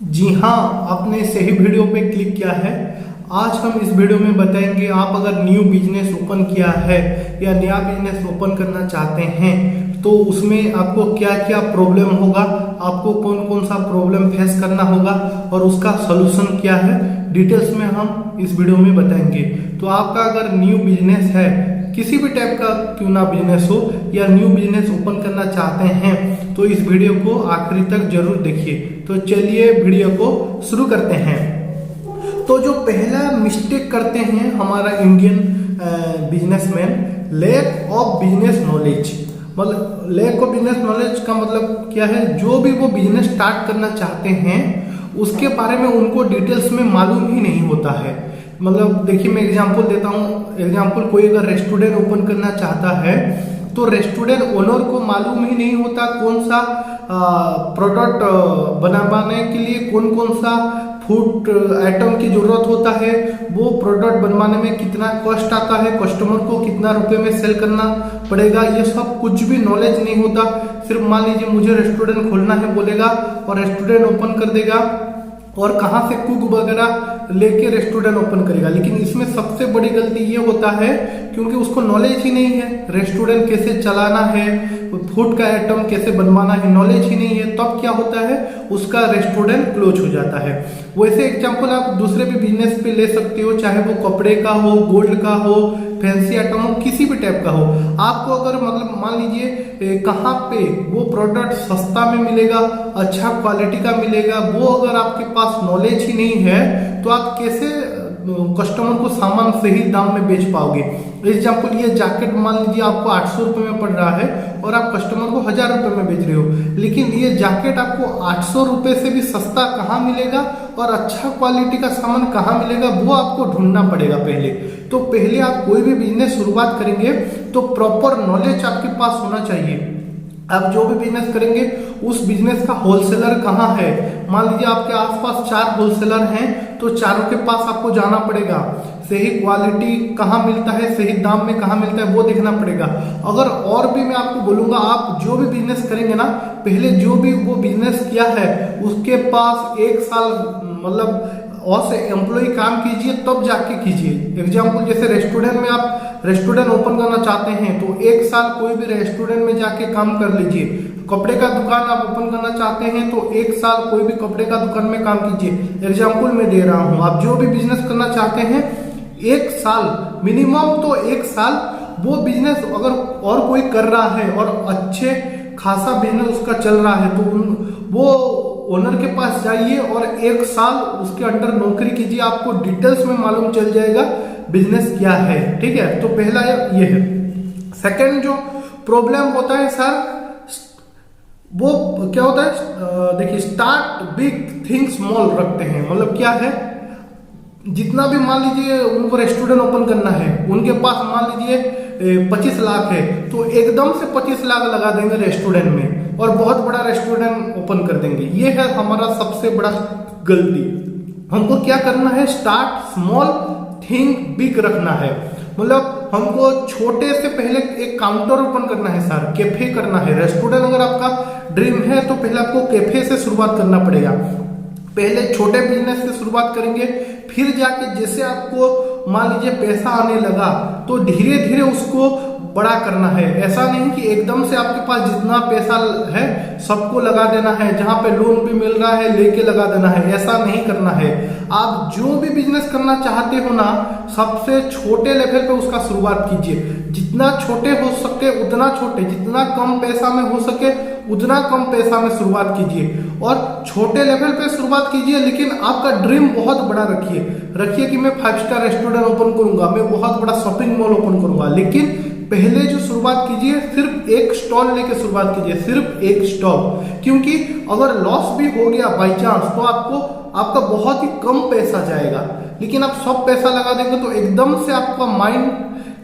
जी हाँ, आपने सही वीडियो पे क्लिक किया है। आज हम इस वीडियो में बताएंगे आप अगर न्यू बिजनेस ओपन किया है या नया बिजनेस ओपन करना चाहते हैं तो उसमें आपको क्या क्या प्रॉब्लम होगा, आपको कौन कौन सा प्रॉब्लम फेस करना होगा और उसका सलूशन क्या है, डिटेल्स में हम इस वीडियो में बताएंगे। तो आपका अगर न्यू बिजनेस है, किसी भी टाइप का क्यों ना बिजनेस हो या न्यू बिजनेस ओपन करना चाहते हैं तो इस वीडियो को आखिरी तक जरूर देखिए। तो चलिए वीडियो को शुरू करते हैं। तो जो पहला मिस्टेक करते हैं हमारा Indian businessman, lack of business knowledge. मतलब लैक ऑफ बिजनेस नॉलेज का मतलब क्या है, जो भी वो बिजनेस स्टार्ट करना चाहते हैं उसके बारे में उनको डिटेल्स में मालूम ही नहीं होता है। मतलब देखिए, मैं एग्जांपल देता हूँ। एग्जांपल, कोई अगर रेस्टोरेंट ओपन करना चाहता है तो रेस्टोरेंट ओनर को मालूम ही नहीं होता कौन सा प्रोडक्ट बनाने के लिए कौन कौन सा फूड आइटम की जरूरत होता है, वो प्रोडक्ट बनवाने में कितना कॉस्ट आता है, कस्टमर को कितना रुपए में सेल करना पड़ेगा, ये सब कुछ भी नॉलेज नहीं होता। सिर्फ मान लीजिए मुझे रेस्टोरेंट खोलना है बोलेगा और रेस्टोरेंट ओपन कर देगा और कहाँ से कुक वगैरह लेके रेस्टोरेंट ओपन करेगा। लेकिन इसमें सबसे बड़ी गलती ये होता है क्योंकि उसको नॉलेज ही नहीं है, रेस्टोरेंट कैसे चलाना है, फूड का आइटम कैसे बनवाना है, नॉलेज ही नहीं है। तब क्या होता है, उसका रेस्टोरेंट क्लोज हो जाता है। वैसे एग्जांपल आप दूसरे भी बिजनेस पे ले सकते हो, चाहे वो कपड़े का हो, गोल्ड का हो, फैंसी आइटम हो, किसी भी टाइप का हो। आपको अगर मतलब मान लीजिए कहाँ पे वो प्रोडक्ट सस्ता में मिलेगा, अच्छा क्वालिटी का मिलेगा, वो अगर आपके पास नॉलेज ही नहीं है तो आप कैसे कस्टमर को सामान सही दाम में बेच पाओगे। एग्जाम्पल, ये जैकेट मान लीजिए आपको 800 रुपये में पड़ रहा है और आप कस्टमर को 1000 रुपये में बेच रहे हो, लेकिन ये जैकेट आपको 800 रुपये से भी सस्ता कहाँ मिलेगा और अच्छा क्वालिटी का सामान कहाँ मिलेगा, वो आपको ढूंढना पड़ेगा पहले। तो पहले आप कोई भी बिजनेस शुरुआत करेंगे तो प्रॉपर नॉलेज आपके पास होना चाहिए। आप जो भी बिजनेस करेंगे उस बिजनेस का होलसेलर कहाँ है। मान लीजिए आपके आसपास 4 होलसेलर हैं तो चारों के पास आपको जाना पड़ेगा, सही क्वालिटी कहाँ मिलता है, सही दाम में कहाँ मिलता है, वो देखना पड़ेगा। अगर और भी मैं आपको बोलूंगा, आप जो भी बिजनेस करेंगे ना, पहले जो भी वो बिजनेस किया है उसके पास 1 साल मतलब और से एम्प्लॉय काम कीजिए तब जाके कीजिए। एग्जाम्पल, जैसे रेस्टोरेंट में आप रेस्टोरेंट ओपन करना चाहते हैं तो 1 साल कोई भी रेस्टोरेंट में जाके काम कर लीजिए। कपड़े का दुकान आप ओपन करना चाहते हैं तो 1 साल कोई भी कपड़े का दुकान में काम कीजिए। एग्जाम्पल मैं दे रहा हूँ, आप जो भी बिजनेस करना चाहते हैं 1 साल मिनिमम, तो 1 साल वो बिजनेस अगर और कोई कर रहा है और अच्छे खासा बिजनेस उसका चल रहा है तो वो ओनर के पास जाइए और 1 साल उसके अंडर नौकरी कीजिए, आपको डिटेल्स में मालूम चल जाएगा बिजनेस क्या है। ठीक है, तो पहला ये है। सेकंड जो प्रॉब्लम होता है सर, वो क्या होता है, देखिए, स्टार्ट बिग थिंक स्मॉल रखते हैं। मतलब क्या है, जितना भी मान लीजिए उनको रेस्टोरेंट ओपन करना है, उनके पास मान लीजिए 25 लाख है तो एकदम से 25 लाख लगा देंगे रेस्टोरेंट में और बहुत बड़ा रेस्टोरेंट ओपन कर देंगे। ये है हमारा सबसे बड़ा गलती। हमको क्या करना है, स्टार्ट स्मॉल थिंक बिग रखना है। मतलब हमको छोटे से पहले एक काउंटर ओपन करना है सर, कैफे करना है। रेस्टोरेंट अगर आपका ड्रीम है तो पहले आपको कैफे से शुरुआत करना पड़ेगा। पहले छोटे बिजनेस से शुरुआत करेंगे, फिर जाके जैसे आपको मान लीजिए पैसा आने लगा तो धीरे धीरे उसको बड़ा करना है। ऐसा नहीं कि एकदम से आपके पास जितना पैसा है सबको लगा देना है, जहां पे लोन भी मिल रहा है लेके लगा देना है, ऐसा नहीं करना है। आप जो भी बिजनेस करना चाहते हो ना, सबसे छोटे लेवल पे उसका शुरुआत कीजिए। जितना छोटे हो सके उतना छोटे, जितना कम पैसा में हो सके उतना कम पैसा में शुरुआत कीजिए और छोटे लेवल पे शुरुआत कीजिए। लेकिन आपका ड्रीम बहुत बड़ा रखिए कि मैं 5 स्टार रेस्टोरेंट ओपन करूंगा, मैं बहुत बड़ा शॉपिंग मॉल ओपन करूंगा। लेकिन पहले जो शुरुआत कीजिए, सिर्फ 1 स्टॉल लेके शुरुआत कीजिए, सिर्फ 1 स्टॉल। क्योंकि अगर लॉस भी हो गया बाई चांस तो आपका बहुत ही कम पैसा जाएगा। लेकिन आप सब पैसा लगा देंगे तो एकदम से आपका माइंड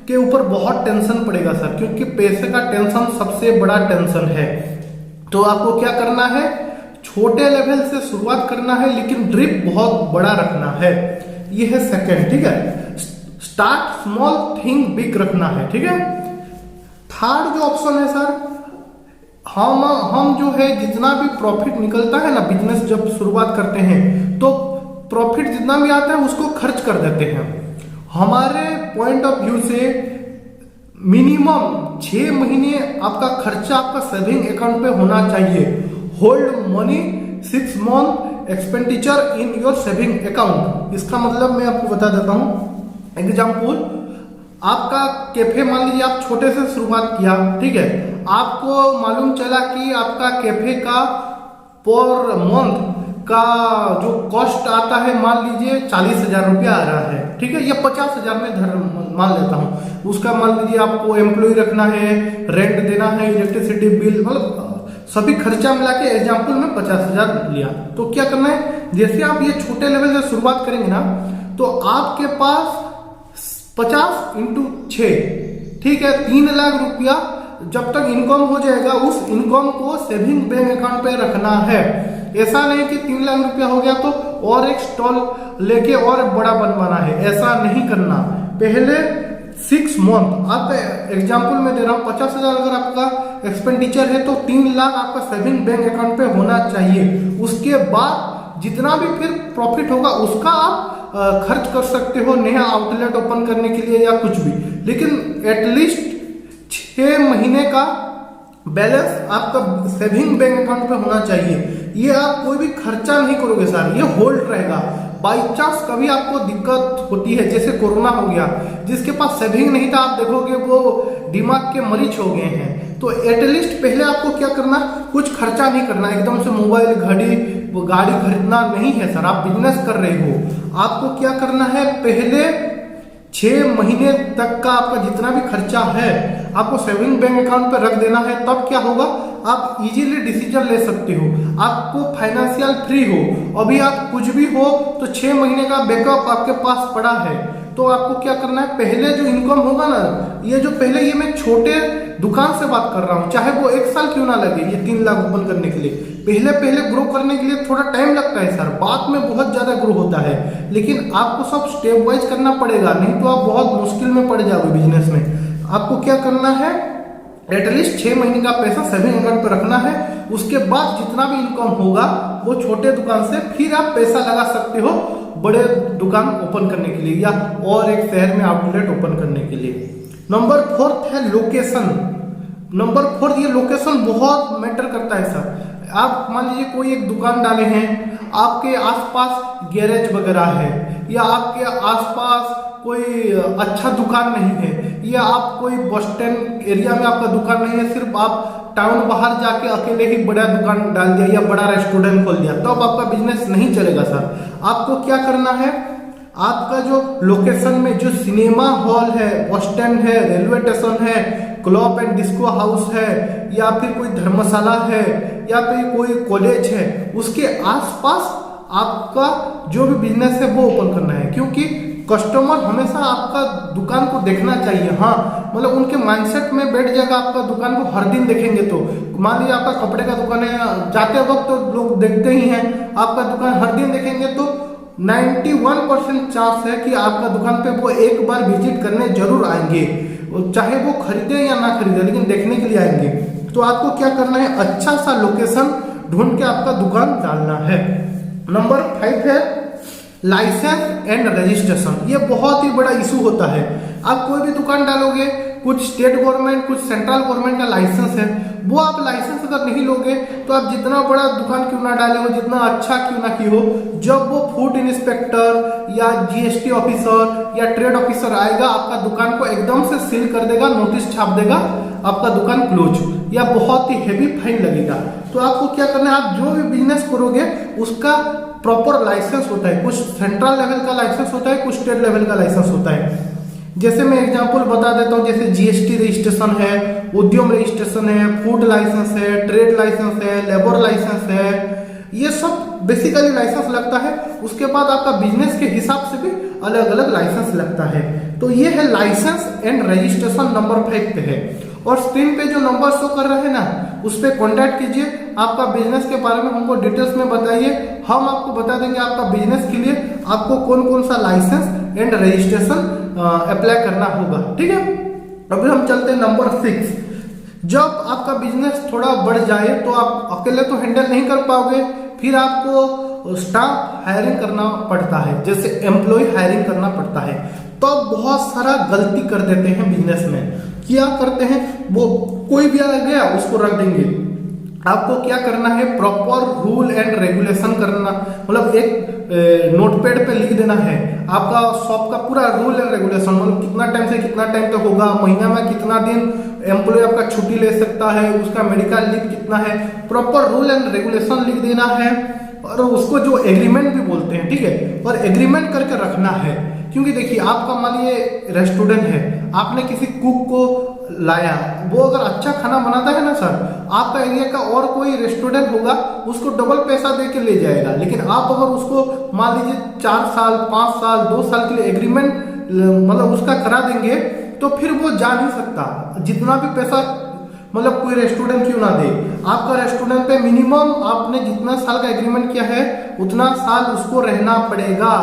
के ऊपर बहुत टेंशन पड़ेगा सर, क्योंकि पैसे का टेंशन सबसे बड़ा टेंशन है। तो आपको क्या करना है, छोटे लेवल से शुरुआत करना है लेकिन ड्रीम बहुत बड़ा रखना है। ये है सेकंड। ठीक है, स्टार्ट स्मॉल थिंक बिग रखना है। ठीक है, थर्ड जो ऑप्शन है सर, हम जो है जितना भी प्रॉफिट निकलता है ना, बिजनेस जब शुरुआत करते हैं तो प्रॉफिट जितना भी आता है उसको खर्च कर देते हैं। हमारे पॉइंट ऑफ व्यू से मिनिमम 6 महीने आपका खर्चा आपका सेविंग अकाउंट पे होना चाहिए। Hold money 6 month expenditure in your saving account. इसका मतलब मैं आपको बता देता हूं। एग्जाम्पल, आपका कैफे, मान लीजिए आप छोटे से शुरुआत किया, ठीक है, आपको मालूम चला कि आपका कैफे का पर मंथ का जो कॉस्ट आता है मान लीजिए 40,000 रुपया आ रहा है, ठीक है, या 50,000 में मान लेता हूं। उसका मान लीजिए आपको एम्प्लॉय रखना है, रेंट देना है, इलेक्ट्रिसिटी बिल, मतलब सभी खर्चा मिला के एग्जाम्पल में 50,000 लिया। तो क्या करना है, जैसे आप ये छोटे लेवल से शुरुआत करेंगे ना, तो आपके पास 50 इंटू 6, ठीक है, 3 लाख रुपया जब तक इनकम हो जाएगा उस इनकम को सेविंग बैंक अकाउंट पे रखना है। ऐसा नहीं कि 3 लाख रुपया हो गया तो और एक स्टॉल लेके और बड़ा बनवाना है, ऐसा नहीं करना। पहले 6 मंथ, आपका एग्जाम्पल में दे रहा हूं, 50,000 अगर आपका एक्सपेंडिचर है तो 3 लाख आपका सेविंग बैंक अकाउंट पे होना चाहिए। उसके बाद जितना भी फिर प्रॉफिट होगा उसका आप खर्च कर सकते हो नया आउटलेट ओपन करने के लिए या कुछ भी, लेकिन एटलीस्ट 6 महीने का बैलेंस आपका सेविंग बैंक अकाउंट पे होना चाहिए। ये आप कोई भी खर्चा नहीं करोगे सर, ये होल्ड रहेगा। बाई चांस कभी आपको दिक्कत होती है, जैसे कोरोना हो गया, जिसके पास सेविंग नहीं था आप देखोगे वो दिमाग के मरीज हो गए हैं। तो एटलीस्ट पहले आपको क्या करना, कुछ खर्चा नहीं करना, एकदम से मोबाइल, घड़ी, वो गाड़ी खरीदना नहीं है सर। आप बिजनेस कर रहे हो, आपको क्या करना है, पहले 6 महीने तक का आपका जितना भी खर्चा है आपको सेविंग बैंक अकाउंट पे रख देना है। तब क्या होगा, आप इजीली डिसीजन ले सकते हो, आपको फाइनेंशियल फ्री हो। अभी आप कुछ भी हो तो 6 महीने का बैकअप आपके पास पड़ा है। तो आपको क्या करना है, पहले जो इनकम होगा ना, ये जो पहले, ये मैं छोटे दुकान से बात कर रहा हूँ, चाहे वो 1 साल क्यों ना लगे ये 3 लाख ओपन करने के लिए। पहले ग्रो करने के लिए थोड़ा टाइम लगता है सर, बाद में बहुत ज्यादा ग्रो होता है, लेकिन आपको सब स्टेप वाइज करना पड़ेगा, नहीं तो आप बहुत मुश्किल में पड़ जाओगे बिजनेस में। आपको क्या करना है, एटलीस्ट 6 महीने का पैसा सेविंग अकाउंट पर रखना है। उसके बाद जितना भी इनकम होगा वो छोटे दुकान से फिर आप पैसा लगा सकते हो बड़े दुकान ओपन करने के लिए या और एक शहर में आउटलेट ओपन करने के लिए। नंबर 4 है लोकेशन। नंबर 4, ये लोकेशन बहुत मैटर करता है सर। आप मान लीजिए कोई एक दुकान डाले हैं, आपके आसपास गैरेज वगैरह है, या आपके आसपास कोई अच्छा दुकान नहीं है, या आप कोई बस स्टैंड एरिया में आपका दुकान नहीं है, सिर्फ आप टाउन बाहर जाके अकेले ही बड़ा दुकान डाल दिया या बड़ा रेस्टोरेंट खोल दिया, तो अब आपका बिजनेस नहीं चलेगा सर। आपको क्या करना है, आपका जो लोकेशन में जो सिनेमा हॉल है, बस स्टैंड है, रेलवे स्टेशन है, क्लब एंड डिस्को हाउस है, या फिर कोई धर्मशाला है, या फिर कोई कॉलेज है, उसके आसपास आपका जो भी बिजनेस है वो ओपन करना है। क्योंकि कस्टमर हमेशा आपका दुकान को देखना चाहिए। हाँ, मतलब उनके माइंडसेट में बैठ जाएगा, आपका दुकान को हर दिन देखेंगे। तो मान लीजिए आपका कपड़े का दुकान है, जाते वक्त तो लोग देखते ही हैं, आपका दुकान हर दिन देखेंगे तो 91% चांस है कि आपका दुकान पे वो एक बार विजिट करने जरूर आएंगे, चाहे वो खरीदे या ना खरीदे, लेकिन देखने के लिए आएंगे। तो आपको क्या करना है, अच्छा सा लोकेशन ढूंढ के आपका दुकान डालना है। नंबर 5 है लाइसेंस एंड रजिस्ट्रेशन। ये बहुत ही बड़ा इशू होता है। आप कोई भी दुकान डालोगे, कुछ स्टेट गवर्नमेंट, कुछ सेंट्रल गवर्नमेंट का लाइसेंस है, वो आप लाइसेंस अगर नहीं लोगे तो आप जितना बड़ा दुकान क्यों ना डाले हो, जितना अच्छा क्यों ना की हो, जब वो फूड इंस्पेक्टर या जीएसटी ऑफिसर या ट्रेड ऑफिसर आएगा, आपका दुकान को एकदम से सील कर देगा, नोटिस छाप देगा, आपका दुकान क्लोज, या बहुत ही हेवी फाइन लगेगा। तो आपको क्या करना है, आप जो भी बिजनेस करोगे उसका प्रॉपर लाइसेंस होता है। कुछ सेंट्रल लेवल का लाइसेंस होता है, कुछ स्टेट लेवल का लाइसेंस होता है। जैसे मैं एग्जांपल बता देता हूँ, जैसे जीएसटी रजिस्ट्रेशन है, उद्यम रजिस्ट्रेशन है, फूड लाइसेंस है, ट्रेड लाइसेंस है, लेबर लाइसेंस है, ये सब बेसिकली लाइसेंस लगता है। उसके बाद आपका बिजनेस के हिसाब से भी अलग अलग लाइसेंस लगता है। तो ये है लाइसेंस एंड रजिस्ट्रेशन नंबर 5 पे है। और स्क्रीन पे जो नंबर शो कर रहे हैं ना, उस पर कॉन्टैक्ट कीजिए, आपका बिजनेस के बारे में हमको डिटेल्स में बताइए, हम आपको बता देंगे आपका बिजनेस के लिए आपको कौन कौन सा लाइसेंस एंड रजिस्ट्रेशन अप्लाई करना होगा। ठीक है, अभी हम चलते हैं नंबर 6। जब आपका बिजनेस थोड़ा बढ़ जाए तो आप अकेले तो हैंडल नहीं कर पाओगे, फिर आपको स्टाफ हायरिंग करना पड़ता है, जैसे एम्प्लॉय हायरिंग करना पड़ता है। तो बहुत सारा गलती कर देते हैं बिजनेस में। क्या करते हैं, वो कोई भी आ गया उसको रख देंगे। आपको क्या करना है, प्रॉपर रूल एंड रेगुलेशन करना, मतलब एक नोटपैड पे लिख देना है आपका शॉप का पूरा रूल एंड रेगुलेशन, मतलब कितना टाइम से कितना टाइम तक होगा, महीना में कितना दिन एम्प्लॉय आपका छुट्टी ले सकता है, उसका मेडिकल लीव कितना है, प्रॉपर रूल एंड रेगुलेशन लिख देना है। और उसको जो एग्रीमेंट भी बोलते हैं, ठीक है, और एग्रीमेंट करके रखना है। क्योंकि देखिए आपका मान लीजिए रेस्टोरेंट है, आपने किसी कुक को लाया, वो अगर अच्छा खाना बनाता है ना सर, आपका एरिया का और कोई रेस्टोरेंट होगा उसको डबल पैसा दे के ले जाएगा। लेकिन आप अगर उसको मान लीजिए 4 साल 5 साल 2 साल के लिए एग्रीमेंट मतलब उसका करा देंगे, तो फिर वो जा नहीं सकता, जितना भी पैसा मतलब कोई रेस्टोरेंट क्यों ना दे। आपका रेस्टोरेंट पे मिनिमम आपने जितना साल का एग्रीमेंट किया है उतना साल उसको रहना पड़ेगा।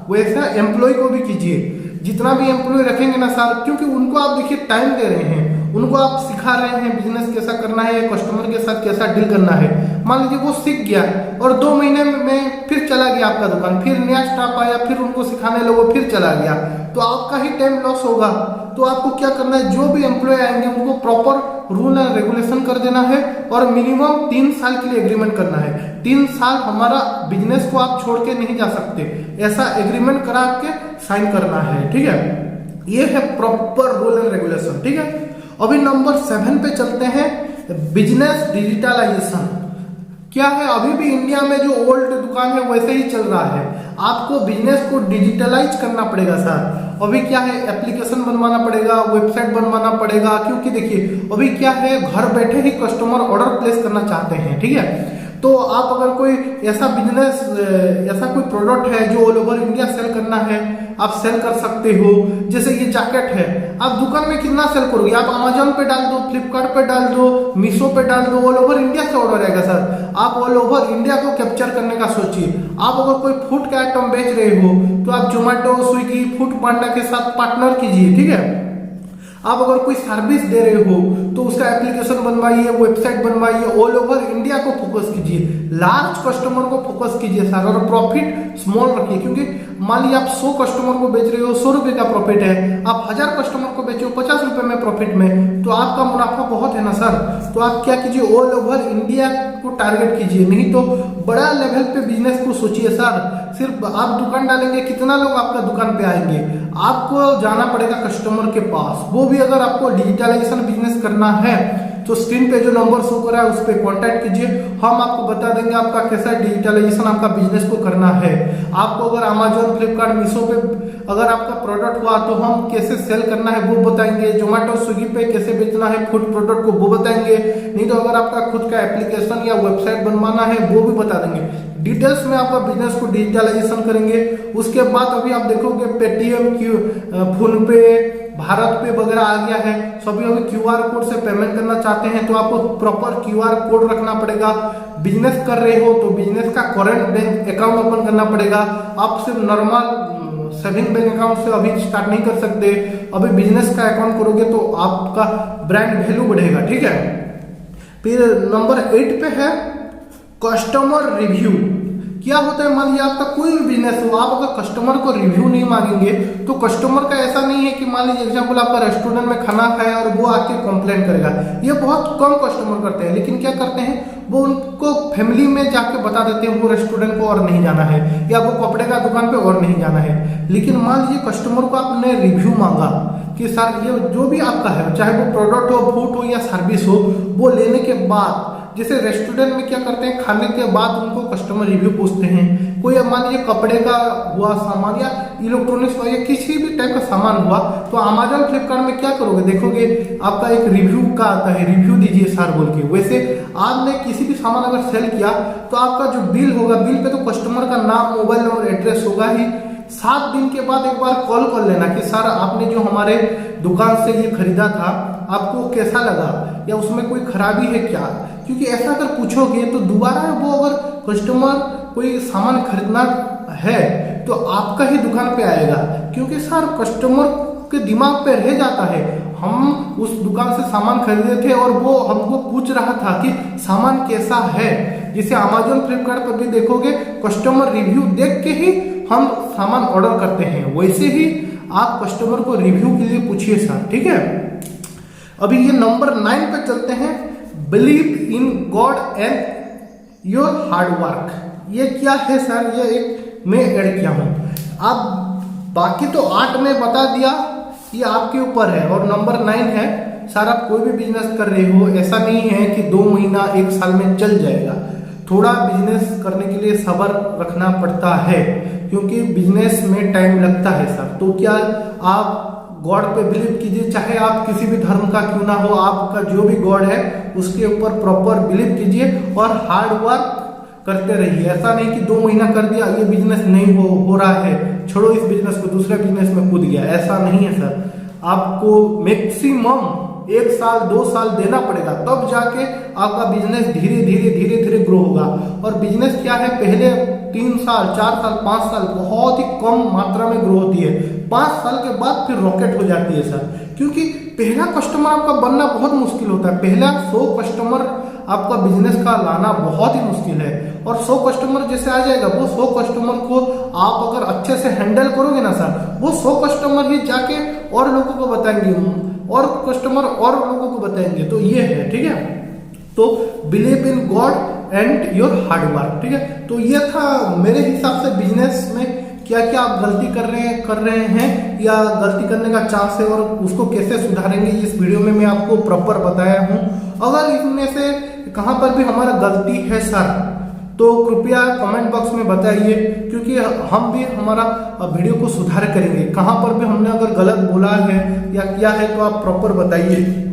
वैसा एम्प्लॉय को भी कीजिए, जितना भी एम्प्लॉय रखेंगे ना सर, क्योंकि उनको आप देखिए टाइम दे रहे हैं, उनको आप सिखा रहे हैं बिजनेस कैसा करना है, कस्टमर के साथ कैसा डील करना है। मान लीजिए वो सीख गया और 2 महीने में फिर चला गया आपका दुकान, फिर नया स्टाफ आया, फिर उनको सिखाने लगो, फिर चला गया, तो आपका ही टाइम लॉस होगा। तो आपको क्या करना है, जो भी एम्प्लॉय आएंगे उनको प्रॉपर रूल एंड रेगुलेशन कर देना है और मिनिमम 3 साल के लिए एग्रीमेंट करना है। 3 साल हमारा बिजनेस को आप छोड़ के नहीं जा सकते, ऐसा एग्रीमेंट करा के साइन करना है, ठीक है। ये है प्रॉपर रूल एंड रेगुलेशन, ठीक है। अभी नंबर 7 पे चलते हैं, बिजनेस डिजिटलाइजेशन। क्या है, अभी भी इंडिया में जो ओल्ड दुकान है वैसे ही चल रहा है। आपको बिजनेस को डिजिटलाइज करना पड़ेगा सर। अभी क्या है, एप्लीकेशन बनवाना पड़ेगा, वेबसाइट बनवाना पड़ेगा, क्योंकि देखिए अभी क्या है, घर बैठे ही कस्टमर ऑर्डर प्लेस करना चाहते हैं, ठीक है। तो आप अगर कोई ऐसा बिजनेस, ऐसा कोई प्रोडक्ट है जो ऑल ओवर इंडिया सेल करना है, आप सेल कर सकते हो। जैसे ये जैकेट है, आप दुकान में कितना सेल करोगे, आप अमेजोन पे डाल दो, फ्लिपकार्ट पे डाल दो, मीशो पे डाल दो, ऑल ओवर इंडिया से ऑर्डर आएगा सर। आप ऑल ओवर इंडिया को कैप्चर करने का सोचिए। आप अगर कोई फूड का आइटम बेच रहे हो तो आप जोमेटो, स्विगी, फूड पांडा के साथ पार्टनर कीजिए, ठीक है। आप अगर कोई सर्विस दे रहे हो तो उसका एप्लीकेशन बनवाइए, वेबसाइट बनवाइए, ऑल ओवर इंडिया को फोकस कीजिए, लार्ज कस्टमर को फोकस कीजिए सर, और प्रॉफिट स्मॉल रखिए। क्योंकि मान लीजिए आप 100 कस्टमर को बेच रहे हो, 100 रुपए का प्रॉफिट है, आप 1000 कस्टमर को बेचे हो 50 रुपए में प्रॉफिट में, तो आपका मुनाफा बहुत है ना सर। तो आप क्या कीजिए, ऑल ओवर इंडिया को टारगेट कीजिए, नहीं तो बड़ा लेवल पे बिजनेस को सोचिए सर। सिर्फ आप दुकान डालेंगे, कितना लोग आपका दुकान पे आएंगे, आपको जाना पड़ेगा कस्टमर के पास। वो भी अगर आपको डिजिटलाइजेशन बिजनेस करना है तो स्क्रीन पे जो नंबर शो कर रहा है उस पर कॉन्टैक्ट कीजिए, हम आपको बता देंगे आपका कैसा डिजिटलाइजेशन आपका बिजनेस को करना है। आपको अगर अमेजोन, फ्लिपकार्ट, मीशो पे अगर आपका प्रोडक्ट हुआ तो हम कैसे सेल करना है वो बताएंगे, जोमेटो, स्विगी पे कैसे बेचना है फूड प्रोडक्ट को वो बताएंगे। नहीं तो अगर आपका खुद का एप्लीकेशन या वेबसाइट बनवाना है वो भी बता देंगे। डिटेल्स में आपका बिजनेस को डिजिटलाइजेशन करेंगे। उसके बाद अभी आप देखोगे पेटीएम, फोन पे, भारत पे वगैरह आ गया है, सभी अभी क्यूआर कोड से पेमेंट करना चाहते हैं, तो आपको प्रॉपर क्यूआर कोड रखना पड़ेगा। बिजनेस कर रहे हो तो बिजनेस का करंट बैंक अकाउंट ओपन करना पड़ेगा। आप सिर्फ नॉर्मल सेविंग बैंक अकाउंट से अभी स्टार्ट नहीं कर सकते, अभी बिजनेस का अकाउंट करोगे तो आपका ब्रांड वैल्यू बढ़ेगा, ठीक है। फिर नंबर 8 पे है कस्टमर रिव्यू। क्या होता है, मान लीजिए आपका कोई भी बिजनेस हो, आप अगर कस्टमर को रिव्यू नहीं मांगेंगे तो कस्टमर का ऐसा नहीं है कि मान लीजिए एग्जांपल आपका रेस्टोरेंट में खाना खाया और वो आके कंप्लेंट करेगा। ये बहुत कम कस्टमर करते हैं, लेकिन क्या करते हैं वो उनको फैमिली में जाके बता देते हैं वो रेस्टोरेंट को और नहीं जाना है, या वो कपड़े का दुकान पे और नहीं जाना है। लेकिन मान लीजिए कस्टमर को आपने रिव्यू मांगा कि सर ये जो भी आपका है, चाहे वो प्रोडक्ट हो, फूड हो या सर्विस हो, वो लेने के बाद जैसे रेस्टोरेंट में क्या करते हैं, खाने के बाद उनको कस्टमर रिव्यू पूछते हैं। कोई मान लीजिए कपड़े का हुआ सामान या इलेक्ट्रॉनिक्स या किसी भी टाइप का सामान हुआ, तो अमेजोन, फ्लिपकार्ट में क्या करोगे, देखोगे आपका एक रिव्यू का आता है, रिव्यू दीजिए सर बोल के। वैसे आपने किसी भी सामान अगर सेल किया तो आपका जो बिल होगा, बिल पे तो कस्टमर का नाम, मोबाइल नंबर, एड्रेस होगा ही। 7 दिन के बाद एक बार कॉल कर लेना कि सर आपने जो हमारे दुकान से ये खरीदा था आपको कैसा लगा, या उसमें कोई खराबी है क्या। क्योंकि ऐसा अगर पूछोगे तो दोबारा वो अगर कस्टमर कोई सामान खरीदना है तो आपका ही दुकान पे आएगा, क्योंकि सर कस्टमर के दिमाग पे रह जाता है हम उस दुकान से सामान खरीदे थे और वो हमको पूछ रहा था कि सामान कैसा है। जिसे अमेजोन फ्लिपकार्ट पर भी देखोगे, कस्टमर रिव्यू देख के ही हम सामान ऑर्डर करते हैं, वैसे ही आप कस्टमर को रिव्यू के लिए पूछिए सर, ठीक है। अभी ये नंबर 9 पे चलते हैं, believe in God and your hard work. ये क्या है सर? ये एक मैं ऐड किया हूं। आप बाकी तो 8 में बता दिया, ये आपके ऊपर है। और नंबर 9 है, सर आप कोई भी बिजनेस कर रहे हो, ऐसा नहीं है कि 2 महीना 1 साल में चल जाएगा। थोड़ा बिजनेस करने के लिए सब्र रखना पड़ता है, क्योंकि बिजनेस में टाइम लगता है सर। तो क्या आप गॉड पे बिलीव कीजिए, चाहे आप किसी भी धर्म का क्यों ना हो, आपका जो भी गॉड है उसके ऊपर प्रॉपर बिलीव कीजिए और हार्ड वर्क करते रहिए। ऐसा नहीं कि 2 महीना कर दिया, ये बिजनेस नहीं हो रहा है, छोड़ो इस बिजनेस को, दूसरे बिजनेस में कूद गया, ऐसा नहीं है सर। आपको मैक्सिमम 1 साल 2 साल देना पड़ेगा, तब जाके आपका बिजनेस धीरे धीरे ग्रो होगा। और बिजनेस क्या है, पहले 3 साल 4 साल 5 साल बहुत ही कम मात्रा में ग्रो होती है, 5 साल के बाद फिर रॉकेट हो जाती है सर। क्योंकि पहला कस्टमर आपका बनना बहुत मुश्किल होता है, पहला 100 कस्टमर आपका बिजनेस का लाना बहुत ही मुश्किल है। और 100 कस्टमर जैसे आ जाएगा, वो 100 कस्टमर को आप अगर अच्छे से हैंडल करोगे ना सर, वो 100 कस्टमर ही जाके और लोगों को बताएंगे, और कस्टमर और लोगों को बताएंगे। तो ये है, ठीक है। तो believe in God and your hard work, ठीक है। तो ये था मेरे हिसाब से बिजनेस में क्या क्या आप गलती कर रहे हैं या गलती करने का चांस है और उसको कैसे सुधारेंगे, इस वीडियो में मैं आपको प्रॉपर बताया हूं। अगर इसमें से कहां पर भी हमारा गलती है सर, तो कृपया कमेंट बॉक्स में बताइए, क्योंकि हम भी हमारा वीडियो को सुधार करेंगे। कहां पर भी हमने अगर गलत बोला है या किया है तो आप प्रॉपर बताइए।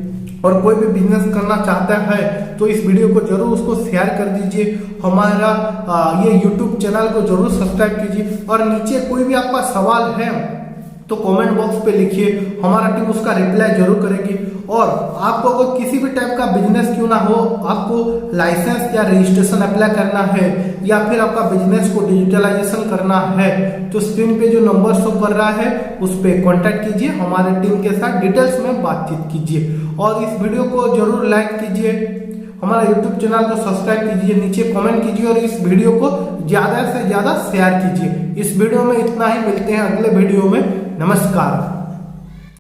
और कोई भी बिजनेस करना चाहता है तो इस वीडियो को जरूर उसको शेयर कर दीजिए। हमारा ये YouTube चैनल को जरूर सब्सक्राइब कीजिए। और नीचे कोई भी आपका सवाल है तो कमेंट बॉक्स पे लिखिए, हमारा टीम उसका रिप्लाई जरूर करेगी। और आपको अगर किसी भी टाइप का बिजनेस क्यों ना हो, आपको लाइसेंस या रजिस्ट्रेशन अप्लाई करना है या फिर आपका बिजनेस को डिजिटलाइजेशन करना है, तो स्क्रीन पे जो नंबर शो कर रहा है उस पर कॉन्टैक्ट कीजिए, हमारे टीम के साथ डिटेल्स में बातचीत कीजिए। और इस वीडियो को जरूर लाइक कीजिए, हमारा YouTube चैनल को सब्सक्राइब कीजिए, नीचे कमेंट कीजिए और इस वीडियो को ज्यादा से ज्यादा शेयर कीजिए। इस वीडियो में इतना ही, मिलते हैं अगले वीडियो में। नमस्कार।